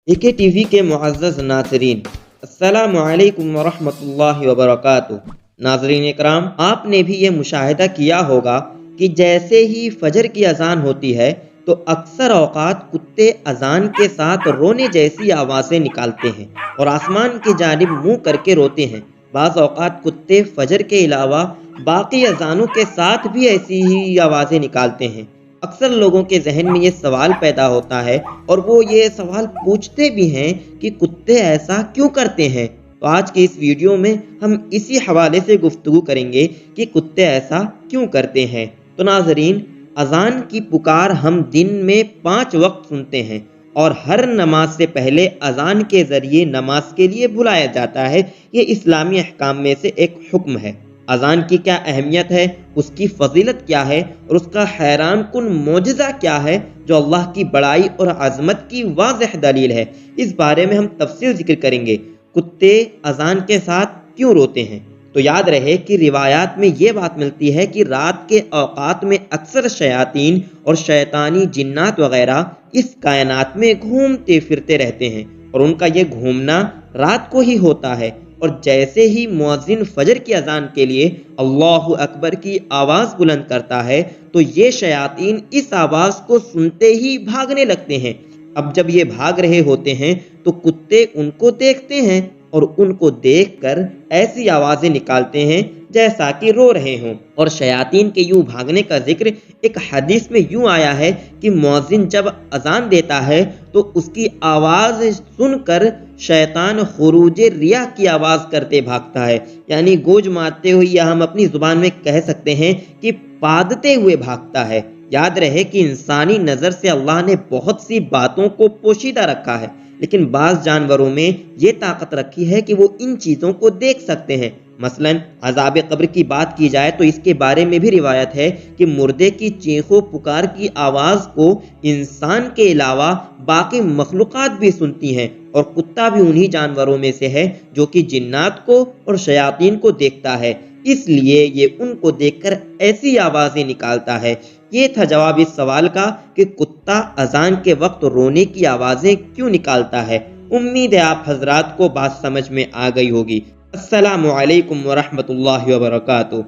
एके TV के मुअज़्ज़ज़ नाज़रीन, अस्सलामु अलैकुम वरहमतुल्लाहि वबरकातुहू। नाज़रीन इकराम, आपने भी ये मुशाहिदा किया होगा कि जैसे ही फजर की अजान होती है तो अक्सर औकात कुत्ते अजान के साथ रोने जैसी आवाज़ें निकालते हैं और आसमान की जानिब मुंह करके रोते हैं। बाज़ औकात कुत्ते फजर के अलावा बाकी अजानों के साथ भी ऐसी ही आवाज़ें निकालते हैं। अक्सर लोगों के जहन में ये सवाल पैदा होता है और वो ये सवाल पूछते भी हैं कि कुत्ते ऐसा क्यों करते हैं। तो आज के इस वीडियो में हम इसी हवाले से गुफ्तगू करेंगे कि कुत्ते ऐसा क्यों करते हैं। तो नाजरीन, अजान की पुकार हम दिन में 5 वक्त सुनते हैं और हर नमाज से पहले अजान के ज़रिए नमाज के लिए बुलाया जाता है। ये इस्लामी अहकाम में से एक हुक्म है। अजान की क्या अहमियत है, उसकी फजीलत क्या है और उसका हैरान कुन मोजज़ा क्या है जो अल्लाह की बड़ाई और अजमत की वाज़ेह दलील है, इस बारे में हम तफसील जिक्र करेंगे। कुत्ते अजान के साथ क्यों रोते हैं? तो याद रहे कि रिवायात में ये बात मिलती है कि रात के औकात में अक्सर शयातीन और शैतानी जिन्नात वगैरह इस कायनात में घूमते फिरते रहते हैं और उनका ये घूमना रात को ही होता है। और जैसे ही मुअज्जिन फजर की अजान के लिए अल्लाहु अकबर की आवाज़ बुलंद करता है तो ये शयातीन इस आवाज़ को सुनते ही भागने लगते हैं। अब जब ये भाग रहे होते हैं तो कुत्ते उनको देखते हैं और उनको देखकर ऐसी आवाज़ें निकालते हैं जैसा कि रो रहे हों। और शयातीन के यूं भागने का जिक्र एक हदीस में यूं आया है कि मुअज्जिन जब अजान देता है तो उसकी आवाज़ सुनकर शैतान खुरूज रिया की आवाज़ करते भागता है, यानी गोज मारते हुए, या हम अपनी ज़ुबान में कह सकते हैं कि पादते हुए भागता है। याद रहे कि इंसानी नज़र से अल्लाह ने बहुत सी बातों को पोशीदा रखा है, लेकिन बाज़ जानवरों में ये ताकत रखी है कि वो इन चीज़ों को देख सकते हैं। मसलन अज़ाब कब्र की बात की जाए तो इसके बारे में भी रिवायत है कि मुर्दे की चीखों पुकार की आवाज़ को इंसान के अलावा बाकी मखलूक़ात भी सुनती हैं और कुत्ता भी उन्हीं जानवरों में से है जो कि जिन्नात को और शयातीन को देखता है, इसलिए ये उनको देखकर ऐसी आवाज़ें निकालता है। ये था जवाब इस सवाल का कि कुत्ता अजान के वक्त रोने की आवाज़ें क्यों निकालता है। उम्मीद है आप हजरात को बात समझ में आ गई होगी। अस्सलामु अलैकुम वरहमतुल्लाहि वबरकातुहू।